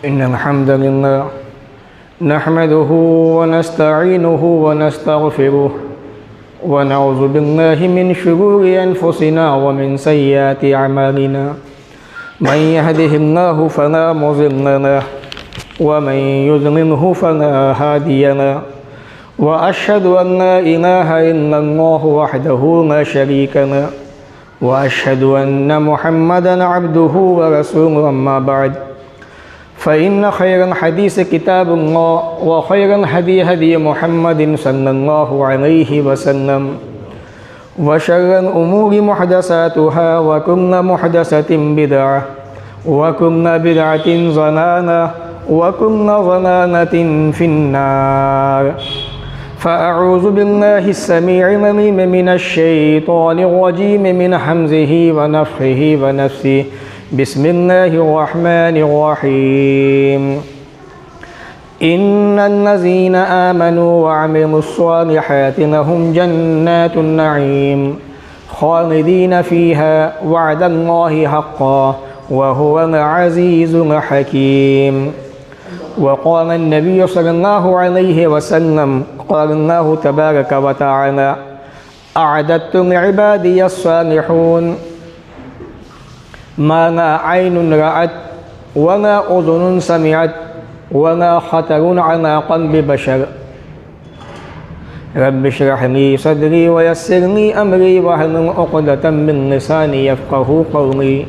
इन्नल हम्दलिल्लाह नहमदुहु व नस्तईनुहु व नस्तगफिरुहु व नऊज़ु बिल्लाहि मिन शुरूरि अनफुसिना व मिन सय्यिआति अमालिना मन यहदिहिल्लाहु फला मुज़िल्ल लहु व मन युज़लिल्हु फला हादिय लहु व अशहदु अन ला इलाहा इल्लल्लाहु वहदहु ला शरीका लहु व अशहदु अन्न मुहम्मदन अब्दुहु व रसूलुहु अम्मा बअद फ़इन्न खैरल हदीस किताबुल्लाह व खैरल हदी हदी मुहम्मदिन सल्लल्लाहु अलैहि वसल्लम व शर्रल उमूरि मुहदसातुहा व कुल्लु मुहदसतिन बिदअह व कुल्लु बिदअतिन ज़लालह व कुल्लु ज़लालतिन फिन्नार। फ़अऊज़ु बिल्लाहि अस्समीइल अलीम मिनश शैतानिर रजीम मिन हम्ज़िहि व नफ़्ख़िहि व नफ़्सिहि। बिस्मिल्लाहिर्रहमानिर्रहीम। इन्नल्लज़ीना आमनू व अमिलुस्सालिहाति लहुम जन्नातुन नईम खालिदीन फ़ीहा वअदल्लाहि हक़्क़न व हुवल अज़ीज़ुल हकीम। वक़ाल नबी सल्लल्लाहु अलैहि वसल्लम क़ाल अल्लाहु तबारक व तआला अअदत्तु लिइबादियस सालिहीन मा ला ऐनुन रअत वला उज़ुनुन समिअत वला ख़तरुन अला क़ल्बि बशर। रब्बि इश्रह ली सदरी व यस्सिर ली अमरी वहलुल उक़दतम मिन लिसानी यफ़क़हू क़ौली।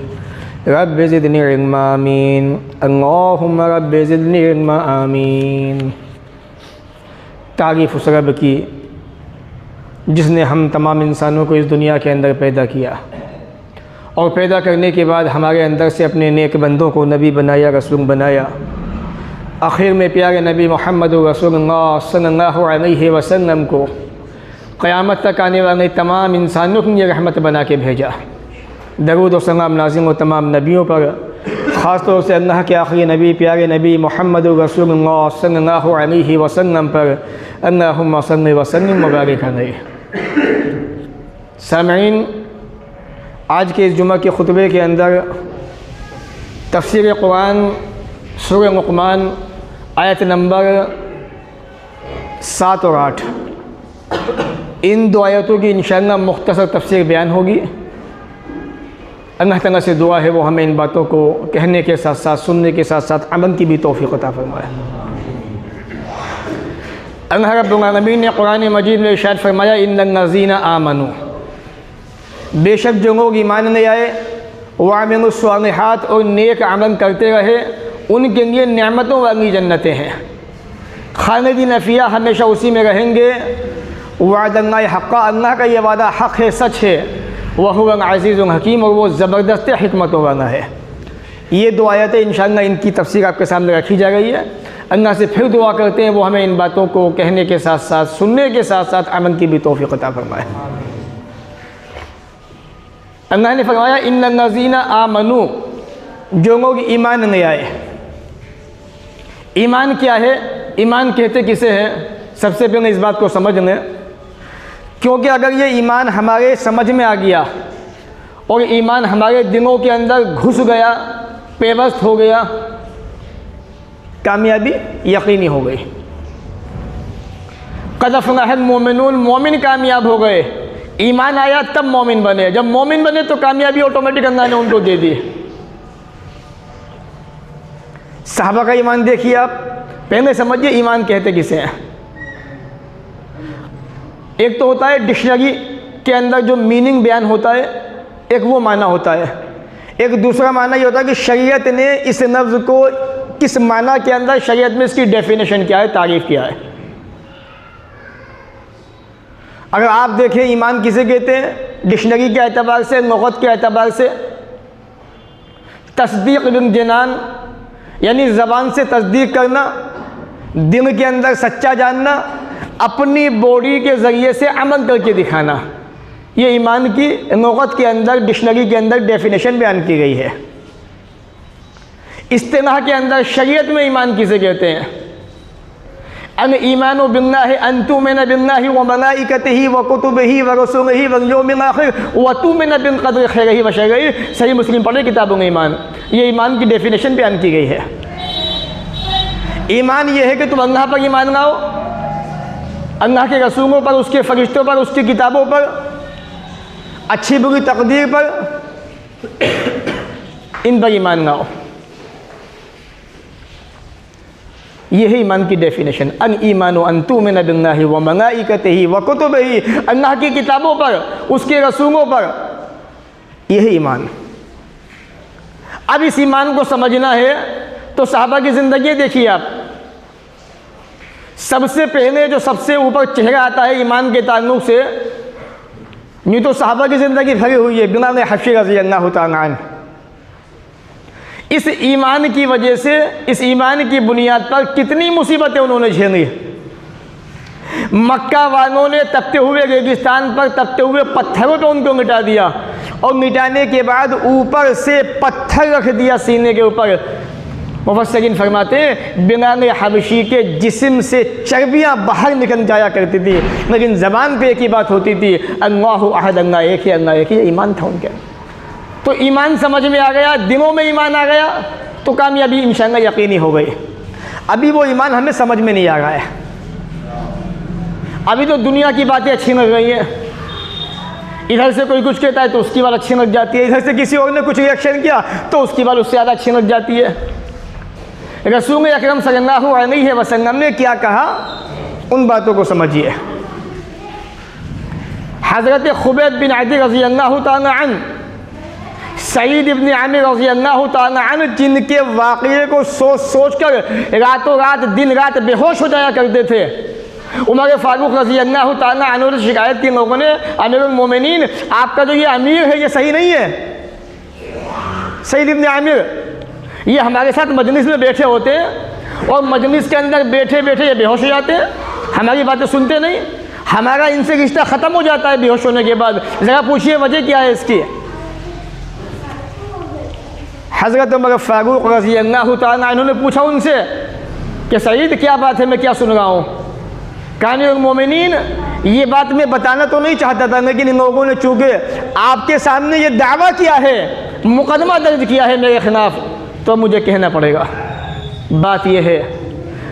रब्बि ज़िदनी इल्मा आमीन। अल्लाहुम्मा रब्बि ज़िदनी इल्मा आमीन। तारीफ़ उस रब की जिसने हम तमाम इंसानों को इस दुनिया के अंदर पैदा किया और पैदा करने के बाद हमारे अंदर से अपने नेक बंदों को नबी बनाया, रसूल बनाया। आखिर में प्यारे नबी मोहम्मद रसूलुल्लाह सल्लल्लाहु अलैहि वसल्लम को क़यामत तक आने वाले तमाम इंसानों के लिए रहमत बना के भेजा। दरूद व सलाम नाज़िल हो तमाम नबियों पर, ख़ास तौर से अल्लाह के आखिरी नबी प्यारे नबी मोहम्मद रसूलुल्लाह सल्लल्लाहु अलैहि वसल्लम पर अल्लाहुम्मा सल्लि व सल्लिम व बारिक अलैहि। सामईन, आज के इस जुमा के खुतबे के अंदर तफ़सीर कुरान सूरह लुक़मान आयत नंबर 7 और 8, इन दो आयतों की इंशाअल्लाह मुख्तसर तफ़सीर बयान होगी। अल्लाह ताला से दुआ है वो हमें इन बातों को कहने के साथ साथ सुनने के साथ साथ अमल की भी तौफ़ीक़ अता फ़रमाए। अल्लाह रब्बुल आलमीन ने कुरान मजीद में इरशाद फरमाया इन्नल्लज़ीना आमनू, बेशक जो लोग ईमान ले आए व अमिलुस्सालिहात और नेक अमल करते रहे उनके लिए नेमतों वाली जन्नतें हैं। खालिदीन फ़ीहा, हमेशा उसी में रहेंगे। वअदल्लाहि हक़्क़न, अल्लाह का ये वादा हक़ है, सच है। व हुवल अज़ीज़ुल हकीम, और वो ज़बरदस्त हिकमतों वाला है। ये दो आयतें इंशाअल्लाह इनकी तफ़सीर आपके सामने रखी जा रही है। अल्लाह से फिर दुआ करते हैं वो हमें इन बातों को कहने के साथ साथ सुनने के साथ साथ अमल की भी तौफ़ीक़ अता फ़रमाए। अल्लाह ने फरमाया इन्नल्लज़ीना आमनू, जो लोग ईमान ले आए। ईमान क्या है, ईमान कहते किसे हैं, सबसे पहले इस बात को समझ लें, क्योंकि अगर ये ईमान हमारे समझ में आ गया और ईमान हमारे दिलों के अंदर घुस गया, पेवस्त हो गया, कामयाबी यकीनी हो गई। क़द अफ़लहल मोमिनून, मोमिन कामयाब हो गए। ईमान आया तब मोमिन बने, जब मोमिन बने तो कामयाबी ऑटोमेटिक अल्लाह ने उनको दे दी। सहाबा का ईमान देखिए आप, पहले समझिए ईमान कहते किसे हैं। एक तो होता है डिक्शनरी के अंदर जो मीनिंग बयान होता है, एक वो माना होता है। एक दूसरा माना ये होता है कि शरीयत ने इस लफ्ज़ को किस माना के अंदर, शरीयत में इसकी डेफिनेशन क्या है, तारीफ़ क्या है। अगर आप देखें ईमान किसे कहते हैं डिक्शनरी के एतबार से, लुग़त के एतबार से, तस्दीक़ बिल जनान, यानी ज़बान से तस्दीक करना, दिल के अंदर सच्चा जानना, अपनी बॉडी के ज़रिए से अमल करके दिखाना। ये ईमान की लुग़त के अंदर, डिक्शनरी के अंदर डेफिनेशन बयान की गई है। इस्तिलाह के अंदर शरीयत में ईमान किसे कहते हैं, अल ईमानु बिल्लाहि अन तुमिना बिल्लाहि व मलाइकतिही व कुतुबिही व रसूलिही वल यौमिल आखिर व तुमिना बिल क़द्रि खैरिही व शर्रिही। सही मुस्लिम पढ़े किताबुल ईमान, ये ईमान की डेफिनेशन बयान की गई है। ईमान ये है कि तुम अल्लाह पर ईमान लाओ, अल्लाह के रसूलों पर, उसके फरिश्तों पर, उसकी किताबों पर, अच्छी बुरी तकदीर पर, इन पर ईमान लाओ। यह है ईमान की डेफिनेशन। अन ईमानु अन तुमिन बिल्लाहि व मलाइकतिही व कुतुबिही, अल्लाह की किताबों पर, उसके रसूलों पर, यह है ईमान। अब इस ईमान को समझना है तो सहाबा की ज़िंदगी देखिए आप। सबसे पहले जो सबसे ऊपर चेहरा आता है ईमान के ताल्लुक़ से, यूँ तो सहाबा की ज़िंदगी भरी हुई है। बिलाल हबशी रज़ी अल्लाह तआला अन्हु, इस ईमान की वजह से, इस ईमान की बुनियाद पर कितनी मुसीबतें उन्होंने झेली। मक्का वालों ने तपते हुए रेगिस्तान पर, तपते हुए पत्थरों पर उनको मिटा दिया, और मिटाने के बाद ऊपर से पत्थर रख दिया सीने के ऊपर। मुफस्सिरीन फरमाते हैं बिलाल हबशी के जिस्म से चर्बियाँ बाहर निकल जाया करती थी, लेकिन ज़बान पे एक ही बात होती थी, अल्लाहु अहद, अल्लाह एक ही, अल्लाह एक ही। ईमान था उनके। तो ईमान समझ में आ गया, दिलों में ईमान आ गया, तो कामयाबी इंशाअल्लाह यकीनी हो गई। अभी वो ईमान हमें समझ में नहीं आ रहा है। अभी तो दुनिया की बातें अच्छी लग रही हैं, इधर से कोई कुछ कहता है तो उसकी बात अच्छी लग जाती है, इधर से किसी और ने कुछ रिएक्शन किया तो उसकी बात उससे ज़्यादा अच्छी लग जाती है। रसूल अकरम सल्लल्लाहु अलैहि वसल्लम ने क्या कहा, उन बातों को समझिए। हज़रत खुबैब बिन अदी रज़ी अल्लाह तआला अन्हु, सईद इब्न आमिर रज़ी अल्लाह तआला अन्हु, जिनके वाक़ये को सोच सोच कर रातों रात, दिन रात बेहोश हो जाया करते थे। उमर फ़ारूक रज़ी अल्लाह तआला अन्हु ने शिकायत की लोगों ने, अमीरुल मोमिनीन आपका जो ये अमीर है ये सही नहीं है। सईद इब्न आमिर ये हमारे साथ मजलिस में बैठे होते हैं और मजलिस के अंदर बैठे बैठे ये बेहोश हो जाते हैं, हमारी बातें सुनते नहीं, हमारा इनसे रिश्ता ख़त्म हो जाता है बेहोश होने के बाद। ज़रा पूछिए वजह क्या है इसकी। हज़रत उमर फ़ारूक रज़ी अल्लाह तआला अन्हु ने पूछा उनसे कि सईद क्या बात है, मैं क्या सुन रहा हूँ। अमीरुल मोमिनीन ये बात मैं बताना तो नहीं चाहता था, लेकिन इन लोगों ने चूँकि आपके सामने ये दावा किया है, मुकदमा दर्ज किया है मेरे ख़िलाफ़, तो मुझे कहना पड़ेगा। बात यह है,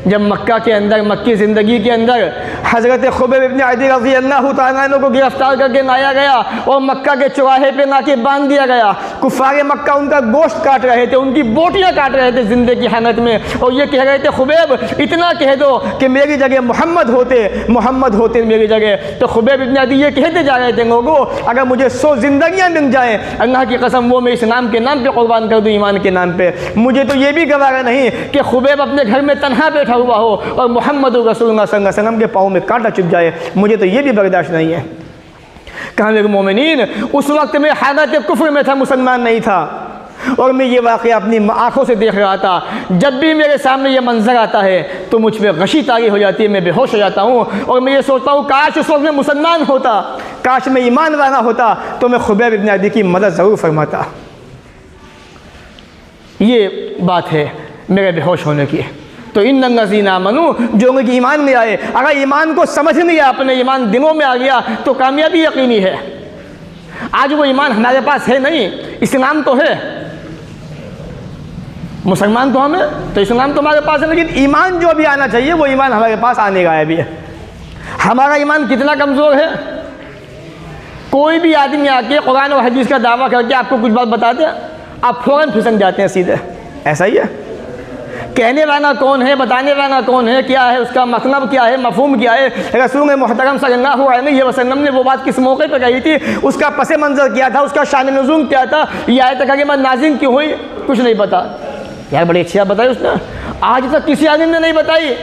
जब मक्का के अंदर, मक्की ज़िंदगी के अंदर हज़रत खुबैब इब्न अदी रज़ी अल्लाह तआला अन्हु को गिरफ़्तार करके लाया गया और मक्का के चौराहे पे लाके बांध दिया गया। कुफ़ारे मक्का उनका गोश्त काट रहे थे, उनकी बोटियाँ काट रहे थे ज़िंदगी की हालत में, और ये कह रहे थे खुबैब इतना कह दो कि मेरी जगह मोहम्मद होते मेरी जगह। तो खुबैब इब्न अदी ये कहते जा रहे थे, लोगों अगर मुझे 100 ज़िंदगियाँ मिल जाएँ, अल्लाह की कसम वो मैं इस्लाम के नाम पर क़ुर्बान कर दूँ, ईमान के नाम पर। मुझे तो ये भी गवारा नहीं कि खुबैब अपने घर में तन्हा बैठा हुआ हो और मोहम्मद रसूलुल्लाह सल्लल्लाहु अलैहि वसल्लम के पाँव में कांटा चुभ जाए, मुझे तो ये भी बर्दाश्त नहीं है। कामिल मोमिनीन उस वक्त में हालत कुफ्र में था, मुसलमान नहीं था, और मैं ये वाक़या अपनी आँखों से देख रहा था। जब भी मेरे सामने ये मंजर आता है तो मुझ पर गशी तारी हो जाती है, मैं बेहोश हो जाता हूँ, और मैं ये सोचता हूँ काश उस वक्त में मुसलमान होता, काश मैं ईमान वाला होता तो मैं खुबैब इब्न अदी की मदद ज़रूर फरमाता। ये बात है मेरे बेहोश होने की। तो इन्नल्लज़ीना आमनू, जो लोग ईमान में आए, अगर ईमान को समझ लिया, अपने ईमान दिलों में आ गया तो कामयाबी यकीनी है। आज वो ईमान हमारे पास है नहीं, इस्लाम तो है, मुसलमान तो हमें, तो इस्लाम तो हमारे पास है, लेकिन ईमान जो भी आना चाहिए वो ईमान हमारे पास आने का है भी है। हमारा ईमान कितना कमज़ोर है। कोई भी आदमी आके कुरान और हदीस का दावा करके आपको कुछ बात बता दे, आप फ़ौरन फिसक जाते हैं सीधे। ऐसा ही है। कहने वाला कौन है, बताने वाला कौन है, क्या है उसका मतलब, क्या है मफ़हूम, क्या है। रसूल मुहतरम सल्लल्लाहु अलैहि वसल्लम ने वो बात किस मौके पर कही थी, उसका पसे मंज़र क्या था, उसका शान नुज़ूल क्या था, ये आयत करीमा नाज़िल क्यों हुई, कुछ नहीं पता। यार बड़ी अच्छी बात बताई उसने, आज तक किसी आदमी ने नहीं बताई।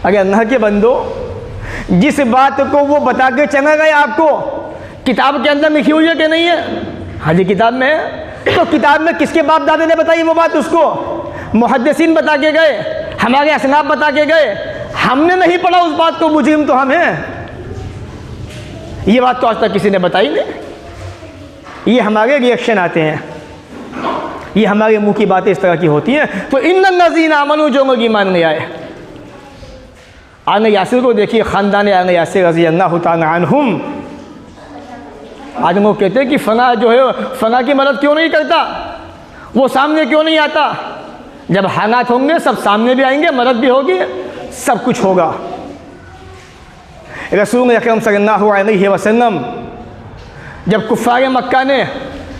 अगर अल्लाह के बंदो, जिस बात को वो बता के चला गया आपको, किताब के अंदर लिखी हुई है कि नहीं है? हाँ जी किताब में है। तो किताब में किसके बाप दादे ने बताई वो बात उसको? मुहद्दिसीन बता के गए, हमारे असनाफ बता के गए, हमने नहीं पढ़ा उस बात को, मुजरिम तो हम हैं। ये बात तो आज तक किसी ने बताई नहीं। ये हमारे रिएक्शन आते हैं, ये हमारे मुंह की बातें इस तरह की होती हैं। तो इन्नल्लज़ीना आमनू, जो लोग ईमान ले आए। आले यासिर को देखिए, ख़ानदान आले यासिर रज़ी अल्लाह तआला अन्हुम। आज लोग कहते हैं कि फ़ना जो है, फ़ना की मदद क्यों नहीं करता, वो सामने क्यों नहीं आता। जब हालात होंगे सब सामने भी आएंगे, मदद भी होगी, सब कुछ होगा। रसूल अकरम सल्लल्लाहु अलैहि वसल्लम जब कुफ़ार मक्का ने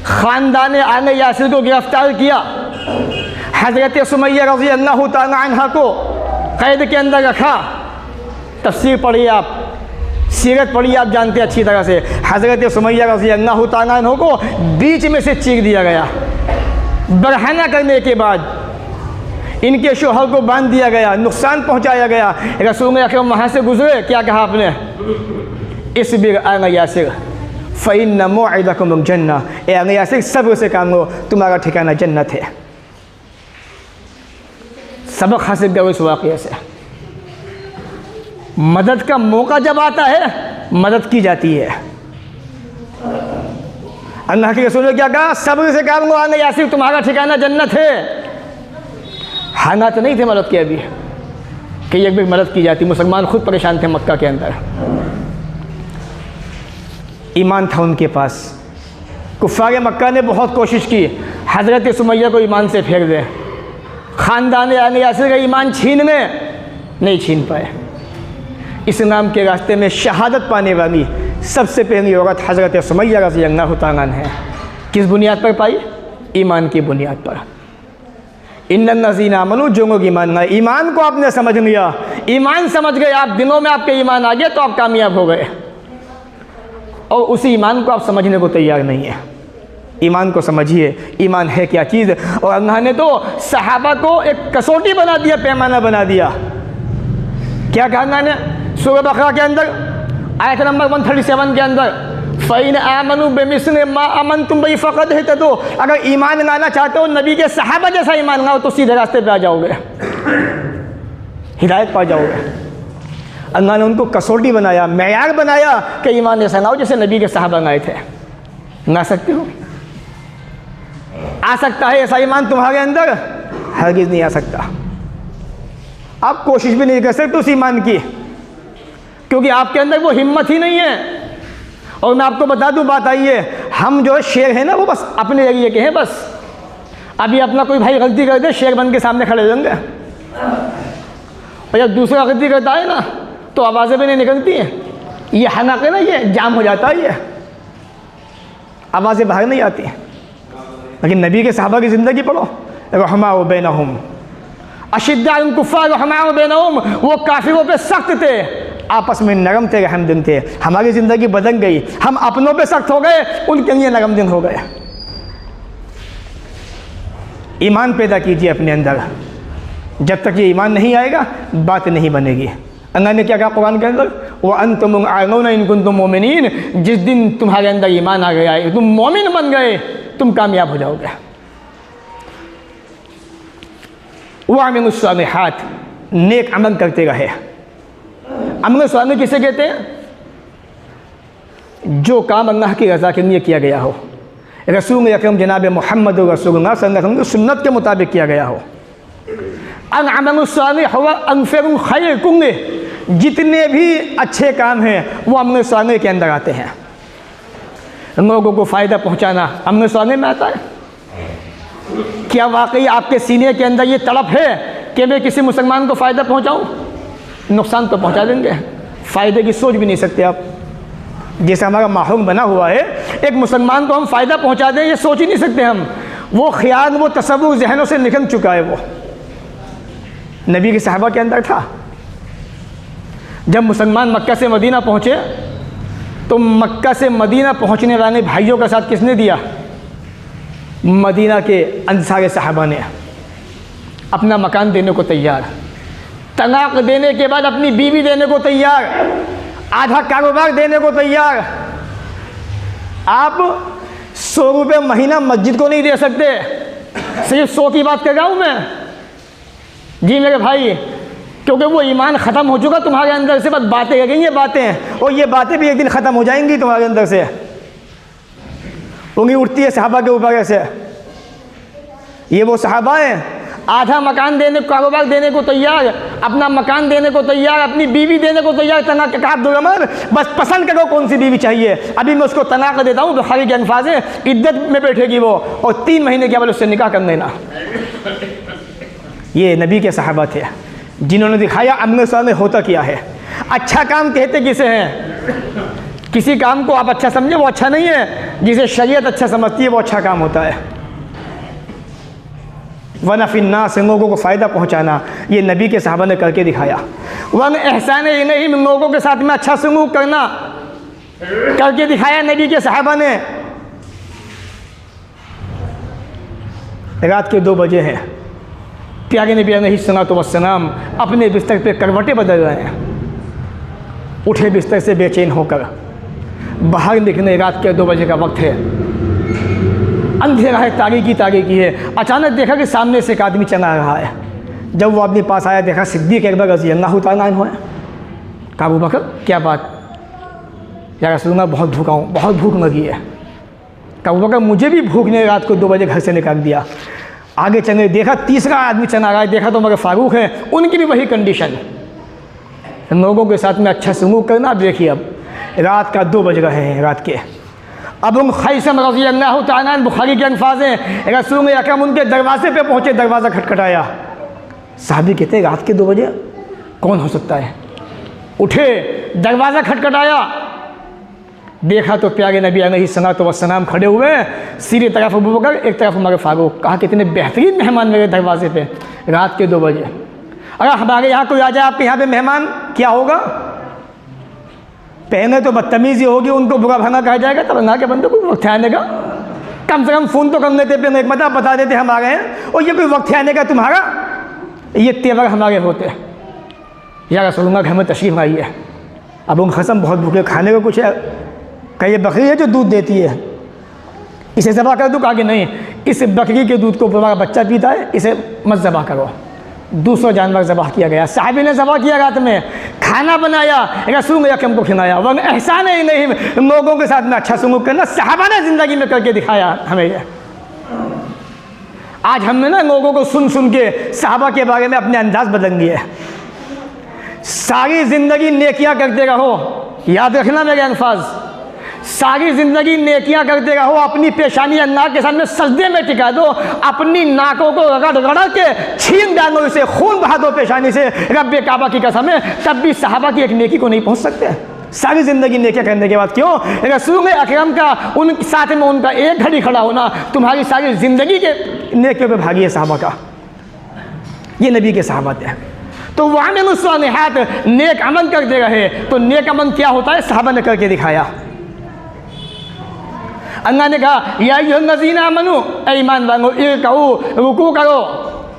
ख़ानदान आले यासिर को गिरफ़्तार किया, हज़रत सुमैया रज़ी अल्लाह तआला अन्हा को क़ैद के अंदर रखा। तफ़सीर पढ़िए आप, सीरत पढ़िए आप, जानते अच्छी तरह से। हज़रत सुमैया रज़ी अल्लाह तआला अन्हा को बीच में से चीर दिया गया। बरहना करने के बाद इनके शोहर को बांध दिया गया, नुकसान पहुंचाया गया। रसूल अकरम वहाँ से गुजरे, क्या कहा आपने? इस्बिर आना यासिर फ़इन्न मौइदकुमुल जन्नह, ए आना यासिर सब्र से काम लो, तुम्हारा ठिकाना जन्नत है। सबक हासिल करो इस वाक़ये से। मदद का मौका जब आता है मदद की जाती है। अल्लाह के रसूल ने क्या कहा? सब्र से काम लो, आना यासिर तुम्हारा ठिकाना जन्नत है। हालात नहीं थे मदद के अभी कि एक भी मदद की जाती। मुसलमान खुद परेशान थे मक्का के अंदर। ईमान था उनके पास। कुफ़ार मक्का ने बहुत कोशिश की हज़रत सुमैया को ईमान से फेंक दे, ख़ानदान आले यासिर का ईमान छीनने, नहीं छीन पाए। इस्लाम के रास्ते में शहादत पाने वाली सबसे पहली औरत हज़रत सुमैया रज़ी अल्लाह तआला अन्हा है। किस बुनियाद पर पाई? ईमान की बुनियाद पर। इन्नल्लज़ीना आमनू, जो लोग ईमान लाए, ईमान को आपने समझ लिया, ईमान समझ गए आप, दिलों में आपके ईमान आ गया तो आप कामयाब हो गए। और उसी ईमान को आप समझने को तैयार नहीं है। ईमान को समझिए, ईमान है क्या चीज़। और अल्लाह ने तो सहाबा को एक कसौटी बना दिया, पैमाना बना दिया। क्या कहा अल्लाह ने सूरह बकरा के अंदर आयत नंबर 137 के अंदर? फ़इन आमनू बेमिस्ल मा आमनतुम बिही फ़क़द इहतदू, अगर ईमान लाना चाहते हो नबी के सहाबा जैसा ईमान लाओ तो सीधे रास्ते पे आ जाओगे, हिदायत पा जाओगे। अल्लाह ने उनको कसौटी बनाया, मेयार बनाया कि ईमान ऐसा लाओ जैसे नबी के सहाबा लाए थे। ला सकते हो? आ सकता है ऐसा ईमान तुम्हारे अंदर? हरगिज़ नहीं आ सकता। आप कोशिश भी नहीं कर सकते उस ईमान की, क्योंकि आपके अंदर वो हिम्मत ही नहीं है। और मैं आपको बता दूं बात, आइए, हम जो शेर हैं ना वो बस अपने एरिए के हैं। बस अभी अपना कोई भाई गलती कर दे, शेर बन के सामने खड़े होंगे। और जब दूसरा गलती करता है ना तो आवाज़ें भी नहीं निकलती हैं। ये हनाक है ना, ये जाम हो जाता है, ये आवाज़ें बाहर नहीं आती। लेकिन नबी के सहाबा की ज़िंदगी पढ़ो, रहमाउ बैनहुम अशिद्दाउल कुफ़्फ़ार रहमाउ बैनहुम, वो काफिरों पे सख्त थे, आपस में नरम थे, रहमदिल थे। हमारी ज़िंदगी बदल गई, हम अपनों पे सख्त हो गए, उनके लिए नरमदिल हो गए। ईमान पैदा कीजिए अपने अंदर। जब तक ये ईमान नहीं आएगा बात नहीं बनेगी। अल्लाह ने क्या कहा कुरान के अंदर? व अंतुम आमनून इन कुंतुम मोमिनीन, जिस दिन तुम्हारे अंदर ईमान आ गया है, तुम मोमिन बन गए, तुम कामयाब हो जाओगे। वअमिलुस सालिहात, नेक अमल करते रहे। अमल सालिह किसे कहते हैं? जो काम अल्लाह की रज़ा के लिए किया गया हो, रसूल अकरम जनाब मोहम्मद रसूलुल्लाह सल्लल्लाहु अलैहि वसल्लम की सुन्नत के मुताबिक किया गया हो। अल-अमलुस सालिह हुवा अनफ़रुल खैर कुल्लिह, जितने भी अच्छे काम हैं वो अमल सालिह के अंदर आते हैं। लोगों को फ़ायदा पहुँचाना अमल सालिह में आता है। क्या वाकई आपके सीने के अंदर ये तड़प है कि मैं किसी मुसलमान को फ़ायदा पहुँचाऊँ? नुकसान तो पहुँचा देंगे, फ़ायदे की सोच भी नहीं सकते आप। जैसे हमारा माहौल बना हुआ है, एक मुसलमान को हम फ़ायदा पहुँचा दें ये सोच ही नहीं सकते हम। वो ख्याल, वो तसव्वुर जहनों से निकल चुका है। वो नबी के सहाबा के अंदर था। जब मुसलमान मक्का से मदीना पहुँचे तो मक्का से मदीना पहुँचने वाले भाइयों का साथ किसने दिया? मदीना के अंसार सहाबा ने अपना मकान देने को तैयार, तलाक देने के बाद अपनी बीवी देने को तैयार, आधा कारोबार देने को तैयार। आप 100 रुपये महीना मस्जिद को नहीं दे सकते। सिर्फ 100 की बात कर रहा हूँ मैं जी मेरे भाई, क्योंकि वो ईमान ख़त्म हो चुका तुम्हारे अंदर से। बस बातें रह गई हैं बातें, और ये बातें भी एक दिन ख़त्म हो जाएंगी तुम्हारे अंदर से। उंगली उठती है सहाबा के ऊपर ऐसे। ये वो सहाबा हैं आधा मकान देने, कारोबार देने को तैयार, अपना मकान देने को तैयार, अपनी बीवी देने को तैयार। तलाक का दो मत, बस पसंद करो कौन सी बीवी चाहिए। अभी मैं उसको तलाक देता हूँ, बुखारी के अल्फाज है, इद्दत में बैठेगी वो, और 3 महीने के बाद उससे निकाह कर लेना। ये नबी के सहाबा थे जिन्होंने दिखाया अमल साले होता क्या है। अच्छा काम कहते किसे हैं? किसी काम को आप अच्छा समझे वो अच्छा नहीं है, जिसे शरीयत अच्छा समझती है वो अच्छा काम होता है। वरना फिन्ना से लोगों को फ़ायदा पहुंचाना, ये नबी के सहाबा ने करके दिखाया। वरना एहसान ही नहीं, लोगों के साथ में अच्छा सलूक करना करके दिखाया नबी के सहाबा ने। रात के 2 बजे हैं, प्यारे नबी अलैहिस्सलातु वस्सलाम अपने बिस्तर पे करवटें बदल रहे हैं। उठे बिस्तर से बेचैन होकर, बाहर निकले, रात के 2 बजे का वक्त है, अंधेरा है, तारीकी है। अचानक देखा कि सामने से एक आदमी चला आ रहा है। जब वो अपने पास आया, देखा सिद्दीक़ अकबर रज़ी अल्लाह तआला अन्हु है। कहा अबू बकर क्या बात? या रसूलल्लाह बहुत भूखा हूँ, बहुत भूख लगी है। कहा अबू बकर मुझे भी भूख ने रात को 2 बजे घर से निकाल दिया। आगे चले, देखा तीसरा आदमी चला रहा है, देखा तो मगर फ़ारूक है, उनकी भी वही कंडीशन। लोगों के साथ में अच्छा सलूक करना। देखिए अब रात का 2 बज रहे हैं रात के। अब उम खैसम रज़ी अल्लाह तआला अन्हु, बुखारी के अल्फाज़ हैं, रसूल अकरम उनके दरवाजे पे पहुँचे, दरवाज़ा खटखटाया। साहबी कहते रात के 2 बजे कौन हो सकता है? उठे, दरवाज़ा खटखटाया, देखा तो प्यारे नबी अलैहिस्सलातु वस्सलाम खड़े हुए, सीधी तरफ अबू बकर, एक तरफ हमारे फ़ारूक। कहा कितने बेहतरीन मेहमान मेरे दरवाजे पे रात के 2 बजे। अगर हमारे यहाँ कोई आ जाए आपके यहाँ पे मेहमान, क्या होगा? पहले तो बदतमीज़ी होगी, उनको बुरा भला कहा जाएगा, तब अल्लाह के बंदे कोई वक्त आने का कम से कम फ़ोन तो कर लेते, पहले एक मतलब बता देते हम आ गए हैं, और ये कोई वक्त आने का तुम्हारा, ये तेवर हमारे होते। या रसूलुल्लाह घर में तशरीफ़ आई है, अब उम खसम बहुत भूखे, खाने को कुछ है? कहीं ये बकरी है जो दूध देती है, इसे ज़बा कर दूँ? कहा कि नहीं, इस बकरी के दूध को तुम्हारा बच्चा पीता है, इसे मत ज़बा करो। दूसरा जानवर ज़बह किया गया, साहबी ने ज़बह किया, रात में खाना बनाया, रसूल अकरम को खिलाया। वह एहसान ही नहीं, लोगों के साथ में अच्छा सलूक करना सहाबा ने ज़िंदगी में करके दिखाया हमें। ये आज हमने ना लोगों को सुन सुन के सहाबा के बारे में अपने अंदाज़ बदल दिए। सारी ज़िंदगी नेकियां करते रहो, याद रखना मेरे अल्फाज, सारी ज़िंदगी नेकियां करते रहो, अपनी पेशानी अल्लाह के सामने सजदे में टिका दो, अपनी नाकों को रगड़ रगड़ के छीन डालो, इसे खून बहा दो पेशानी से, रब्बे काबा की कसम है, तब भी सहाबा की एक नेकी को नहीं पहुंच सकते। सारी ज़िंदगी नेकियां करने के बाद क्यों? रसूल अकरम का उन साथ में उनका एक घड़ी खड़ा होना तुम्हारी सारी ज़िंदगी के नेकियों पे भागी है सहाबा का। ये नबी के सहाबा थे। तो वहाँ में मुस्वालिहात नेक अमल करते रहे, तो नेक अमल क्या होता है सहाबा ने करके दिखाया। अल्लाह ने कहा या अय्युहल्लज़ीना आमनू, ईमान वालों, इरकऊ, रुकू करो,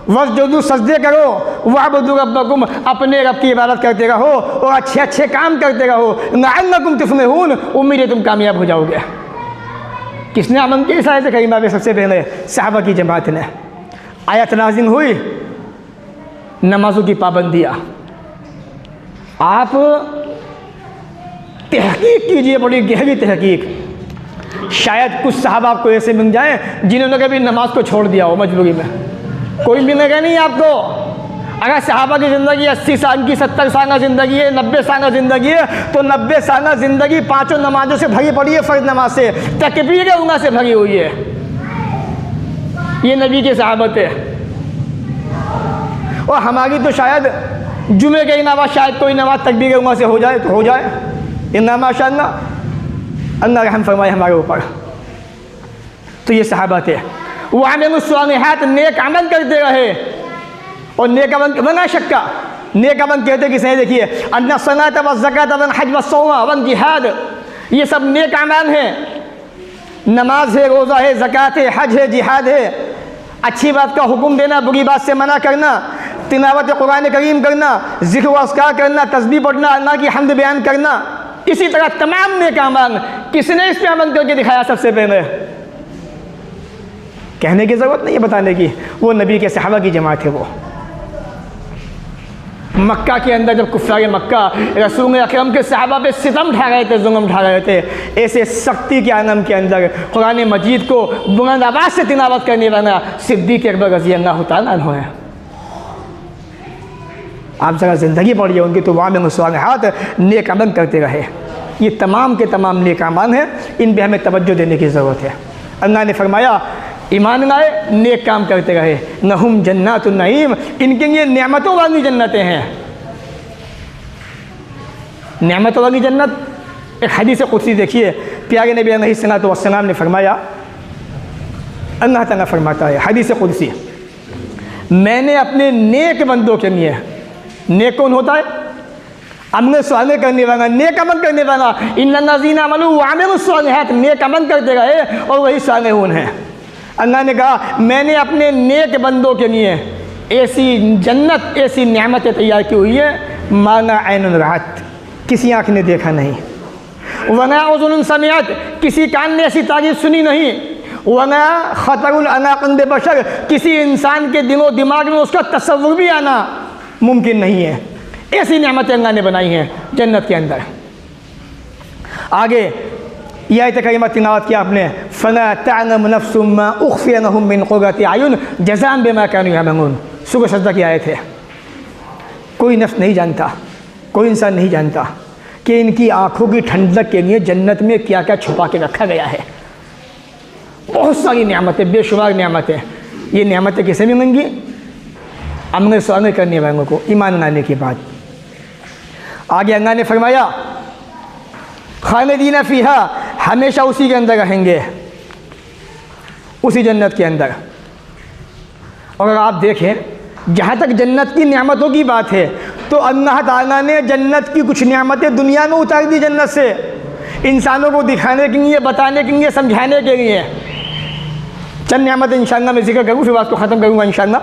वस्जुदू, सजदे करो, वअबुदू रब्बकुम, अपने रब की इबादत करते रहो और अच्छे अच्छे काम करते रहो, लअल्लकुम तुफ़्लिहून, उम्मीद है तुम कामयाब हो जाओगे। किसने अमल की? इस आयत करीमा में सबसे पहले सहाबा की जमात ने। आयत नाज़िल हुई, नमाज़ों की पाबंदियाँ। आप तहकीक कीजिए, बड़ी गहरी तहकीक, शायद कुछ साहब आपको ऐसे मिल जाएं जिन्होंने कभी नमाज को छोड़ दिया हो मजबूरी में, कोई मिलेगा नहीं आपको। अगर सहाबा की ज़िंदगी 80 साल की, 70 साल की ज़िंदगी है, 90 साल की ज़िंदगी है, तो 90 साल की ज़िंदगी 5 नमाजों से भरी पड़ी है, फ़र्ज नमाज से, तकबीर उंगा से भरी हुई है। ये नबी के सहाबत है। और हमारी तो शायद जुमे के अलावा शायद कोई नमाज तकबीर उंगा से हो जाए तो हो जाए, इन्ना माशाअल्लाह, अल्लाह रहम फरमाए हमारे ऊपर। तो ये सहाबा थे, वो आमिलुस्सालिहात, नेक अमल करते रहे। और नेक अमल बना शक्का, नेक अमल कहते किसे? देखिए, अन्ना सलात व ज़कात व हज व सौम व जिहाद, ये सब नेक अमल हैं। नमाज है, रोज़ा है, ज़कात है, हज है, जिहाद है, अच्छी बात का हुक्म देना, बुरी बात से मना करना, तिलावत कुरान करीम करना, ज़िक्र व अस्कार करना, तस्बीह पढ़ना, अल्लाह की हम्द बयान करना, इसी तरह तमाम नेक अमल। किसने इस पे अमल करके दिखाया? सबसे पहले, कहने की ज़रूरत नहीं है बताने की, वो नबी के सहाबा की जमात है। वो मक्का के अंदर जब कुफ़ार मक्का रसूल अकरम के सहाबा पे सितम ढा रहे थे, जुल्म ढा रहे थे, ऐसे सख्ती के आलम के अंदर कुरान मजीद को बुलंद आवाज़ से तिलावत करने वाला सिद्दीक़ अकबर रज़ी अल्लाह तआला अन्हु है। आप ज़रा ज़िंदगी पढ़िए उनकी, तो वहाँ में मुस्वालिहात, नेक अमल करते रहे। ये तमाम के तमाम नेक अमल हैं, इन पर हमें तवज्जो देने की ज़रूरत है। अल्लाह ने फरमाया ईमान लाए, नेक काम करते रहे। लहुम जन्नातुन नईम, इनके लिए नेमतों वाली जन्नतें हैं। नेमतों वाली जन्नत, एक हदीस कुदसी देखिए, प्यारे नबी अलैहिस्सलातु वस्सलाम ने फरमाया, अल्लाह ताला फरमाता है हदीस कुदसी, मैंने अपने नेक बंदों के लिए, नेक कौन होता है? अमल साले करने वाला, नेक अमल करने वाला। इन्नल्लज़ीना अमलू व अमिलुस सालिहात, नेक अमल करते रहे और वही सालिहून हैं। अल्लाह ने कहा मैंने अपने नेक बंदों के लिए ऐसी जन्नत, ऐसी नेमतें तैयार की हुई है, माना ऐनुन रात, किसी आँख ने देखा नहीं, वना उज़ुनुन समिअत, किसी कान ने ऐसी तारीफ सुनी नहीं, वना खतरुन अला क़ल्बि बशर, किसी इंसान के दिलो दिमाग में उसका तसव्वुर भी आना मुमकिन नहीं है। ऐसी नेमतें अल्लाह ने बनाई हैं जन्नत के अंदर। आगे यह आयत करीमा तिलावत किया आपने, फला तअलमु नफ्सुम मा उख़फ़िय लहुम मिन क़ुर्रति अयुन जज़ाअन बिमा कानू यअमलून, सूरह सजदा की आयत है। कोई नफ्स नहीं जानता, कोई इंसान नहीं जानता कि इनकी आँखों की ठंडक के लिए जन्नत में क्या क्या छुपा के रखा गया है। बहुत सारी नेमतें, बेशुमार नेमतें। ये नेमतें किसे मिलेंगी? अमल साले करने वालों को, ईमान लाने के बाद। आगे अल्लाह ने फरमाया खालिदीना फ़ीहा, हमेशा उसी के अंदर रहेंगे, उसी जन्नत के अंदर। और अगर आप देखें, जहाँ तक जन्नत की नेमतों की बात है, तो अल्लाह ताला ने जन्नत की कुछ नेमतें दुनिया में उतार दी जन्नत से, इंसानों को दिखाने के लिए, बताने के लिए, समझाने के लिए। चंद नेमतें इंशाअल्लाह मैं जिक्र करूँ, फिर बात को ख़त्म करूँगा इंशाअल्लाह।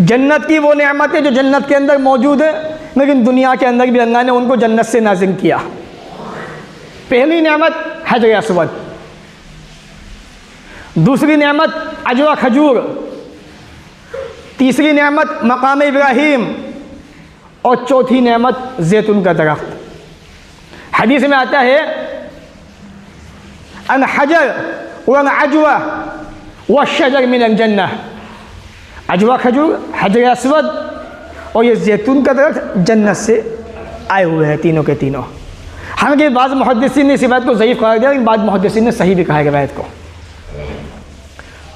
जन्नत की वो नेमतें जो जन्नत के अंदर मौजूद है, लेकिन दुनिया के अंदर भी अल्लाह ने उनको जन्नत से नाज़िल किया। पहली नेमत हजर अस्वद, दूसरी नेमत अजवा खजूर, तीसरी नेमत मकाम इब्राहीम, और चौथी नेमत जैतून का दरख्त। हदीस में आता है अन हजर व अजवा व शजर मिनल जन्नह, अजवा खजूर, हजर अस्वद और ये जैतून का दरख्त जन्नत से आए हुए हैं, तीनों के तीनों। हालांकि बाद मुहद्दिसीन ने इस बात को ज़ईफ़ करार दिया, लेकिन बाद मुहद्दिसीन ने सही भी कहा है रिवायत को।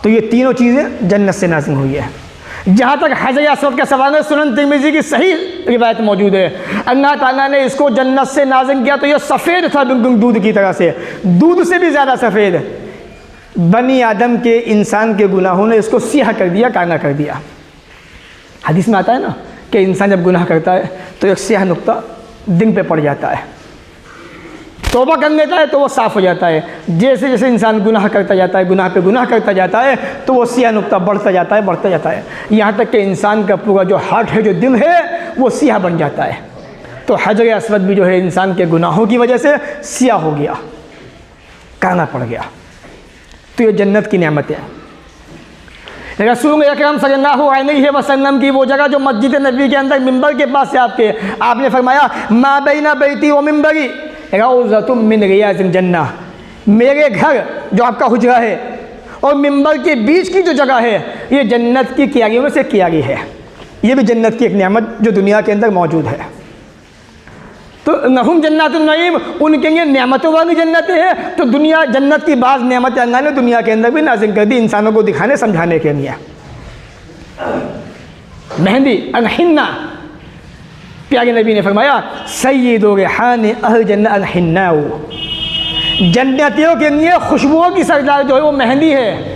तो ये तीनों चीज़ें जन्नत से नाज़िल हुई है। जहाँ तक हजर अस्वद का सवाल है, सुनन तिरमिज़ी की सही रिवायत मौजूद है, अल्लाह ताला ने इसको जन्नत से नाज़िल किया तो ये सफ़ेद था बिल्कुल दूध की तरह से, दूध से भी ज़्यादा सफ़ेद। बनी आदम के, इंसान के गुनाहों ने इसको सियाह कर दिया, काला कर दिया। हदीस में आता है ना कि इंसान जब गुनाह करता है तो एक सियाह नुक्ता दिन पे पड़ जाता है, तौबा कर लेता है तो वो साफ़ हो जाता है। जैसे जैसे इंसान गुनाह करता जाता है, गुनाह पे गुनाह करता जाता है, तो वो सियाह नुक्ता बढ़ता जाता है, बढ़ता जाता है, यहाँ तक कि इंसान का पूरा जो हार्ट है, जो दिल है, वो सियाह बन जाता है। तो हजर अस्वद भी जो है इंसान के गुनाहों की वजह से सियाह हो गया, काला पड़ गया। तो ये जन्नत की नेमत है। रसूल अकरम सल्लल्लाहु अलैहि वसल्लम की वो जगह जो मस्जिद नबी के अंदर मिंबर के पास है आपने फरमाया मा बैना बैती व मिंबरी रौज़तुम मिन रियाज़िल जन्नह, मेरे घर जो आपका हुजरा है और मिंबर के बीच की जो जगह है, ये जन्नत की क्यारियों में से क्यारी है। ये भी जन्नत की एक नेमत जो दुनिया के अंदर मौजूद है। तो लहुम जन्नातुन नईम, उनके लिए नेमतों वाली जन्नतें हैं। तो दुनिया, जन्नत की बाज़ नेमतें अल्लाह ने दुनिया के अंदर भी नाज़िल कर दी, इंसानों को दिखाने समझाने के लिए। मेहंदी अल-हिन्ना, प्यारे नबी ने फरमाया सय्यिदु रिहान अहल जन्नत अल-हिन्नाउ, जन्नतियों के लिए खुशबुओं की सरदार जो है वो मेहंदी है।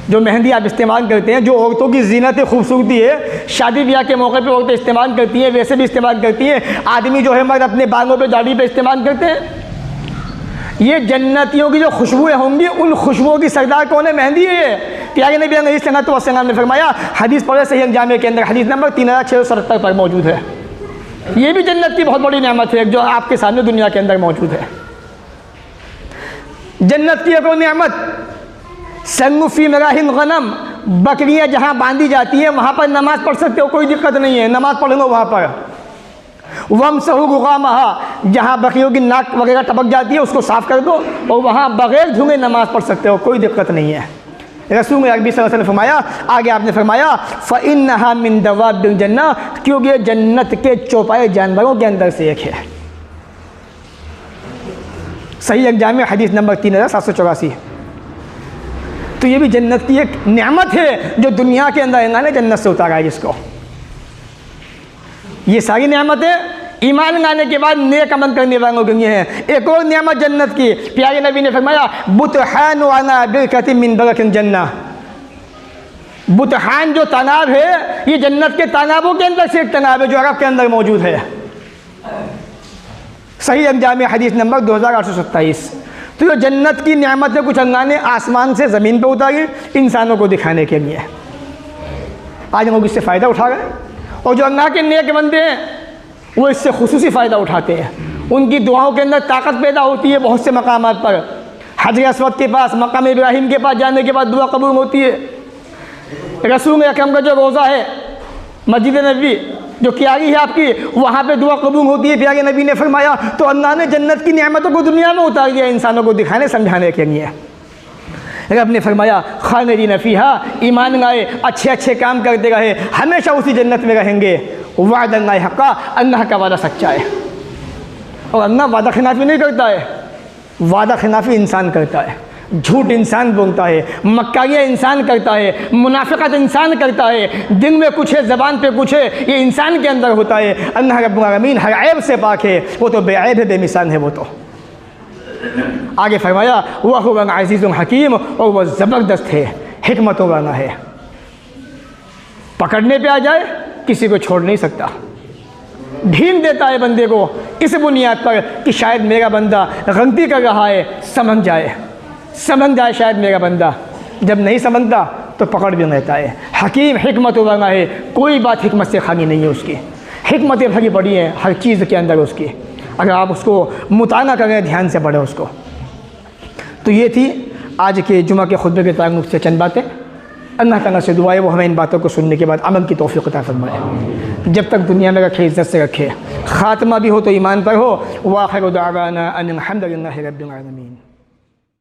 जो मेहंदी आप इस्तेमाल करते हैं, जो औरतों की जीनत खूबसूरती है, शादी ब्याह के मौके पे औरतें इस्तेमाल करती हैं, वैसे भी इस्तेमाल करती हैं। आदमी जो है मर्द अपने बालों पे, दाढ़ी पे इस्तेमाल करते हैं। ये जन्नतियों की जो खुशबुएँ होंगी, उन खुशबुओं की सरदार कौन है? मेहंदी है। प्यारे नबी अलैहिस्सलातु वस्सलाम ने फरमाया, हदीस पढ़े सही जामे के अंदर, हदीस नंबर 3677 पर मौजूद है। ये भी जन्नत की बहुत बड़ी नेमत है जो आपके सामने दुनिया के अंदर मौजूद है। जन्नत की एक और नेमत सन्नुफ़ी मराहिल गनम, बकरियाँ जहाँ बांधी जाती हैं वहाँ पर नमाज़ पढ़ सकते हो, कोई दिक्कत नहीं है, नमाज़ पढ़ लो वहाँ पर। वमसहू गुगामहा, जहाँ बकरियों की नाक वगैरह टपक जाती है उसको साफ़ कर दो और वहाँ बग़ैर धुए नमाज़ पढ़ सकते हो, कोई दिक्कत नहीं है। रसूल अरबी सल्लल्लाहु अलैहि वसल्लम ने फरमाया, आगे आपने फरमाया फ़इन्नहा मिन दवाबिल जन्नह, क्योंकि ये जन्नत के चौपाए जानवरों के अंदर से एक है। सही अंजाम में हदीस नंबर 3784। तो ये भी जन्नत की एक नेमत है जो दुनिया के अंदर अल्लाह ने जन्नत से उतारा है जिसको। ये सारी नेमतें ईमान लाने के बाद नेक अमल करने वालों के लिए हैं। एक और नेमत जन्नत की, प्यारे नबी ने फरमाया बुतहान वाना बिरकतिन मिन बरकिन जन्नह। बुतहान जो तालाब है ये जन्नत के तालाबों के अंदर से एक तालाब है जो अरब के अंदर मौजूद है। सही अंजाम में हदीस नंबर 2827। तो ये जन्नत की नेमत है, कुछ अल्लाह ने आसमान से ज़मीन पर उतारी इंसानों को दिखाने के लिए। आज लोग इससे फ़ायदा उठा रहे हैं और जो अल्लाह के नेक बंदे हैं वो इससे खुसूसी फ़ायदा उठाते हैं। उनकी दुआओं के अंदर ताकत पैदा होती है। बहुत से मकामात पर हजर अस्वद के पास, मकाम इब्राहिम के पास जाने के बाद दुआ कबूल होती है। रसूल अकरम का जो रोज़ा है मस्जिद नबी जो क्यारी है आपकी, वहाँ पे दुआ कबूल होती है। प्यारे नबी ने फरमाया तो अल्लाह ने जन्नत की नेमतों को दुनिया में उतार दिया इंसानों को दिखाने समझाने के लिए। रब ने फरमाया खालिदीन फीहा, ईमान लाए, अच्छे अच्छे काम करते रहे, हमेशा उसी जन्नत में रहेंगे। वादा हक़्क़ा, अल्लाह का वादा सच्चा है और अल्लाह वादा खिलाफी नहीं करता है। वादा खिलाफी इंसान करता है, झूठ इंसान बोलता है, मक्कारियाँ इंसान करता है, मुनाफिकत इंसान करता है, दिल में कुछ है ज़बान पे कुछ है, ये इंसान के अंदर होता है। अल्लाह रब्बुल आलमीन हर ऐब से पाक है, वो तो बेऐब है, बेमिसाल है। वो तो आगे फरमाया वह हुवा अज़ीज़ुल हकीम, और वह ज़बरदस्त है, हिकमतों वाला है। पकड़ने पे आ जाए किसी को छोड़ नहीं सकता। ढील देता है बंदे को इस बुनियाद पर कि शायद मेरा बंदा गलती कर रहा है, समझ जाए शायद मेरा बंदा। जब नहीं समझता तो पकड़ भी लेता है। हकीम हिकमत वाला है, कोई बात हिकमत से खाली नहीं है उसकी। हिकमतें भरी पड़ी हैं हर चीज़ के अंदर उसकी, अगर आप उसको मुताना करें, ध्यान से पढ़ें उसको। तो ये थी आज के जुमा के खुतबे के ताल्लुक़ से चंद बातें। अल्लाह ताला से दुआ है वो हमें इन बातों को सुनने के बाद अमल की तौफ़ीक़ अता फरमाए। जब तक दुनिया में रखे, इज़्ज़त से रखे, ख़ात्मा भी हो तो ईमान पर हो। व आखिरु दावाना अनिल हम्दुलिल्लाहि रब्बिल आलमीन।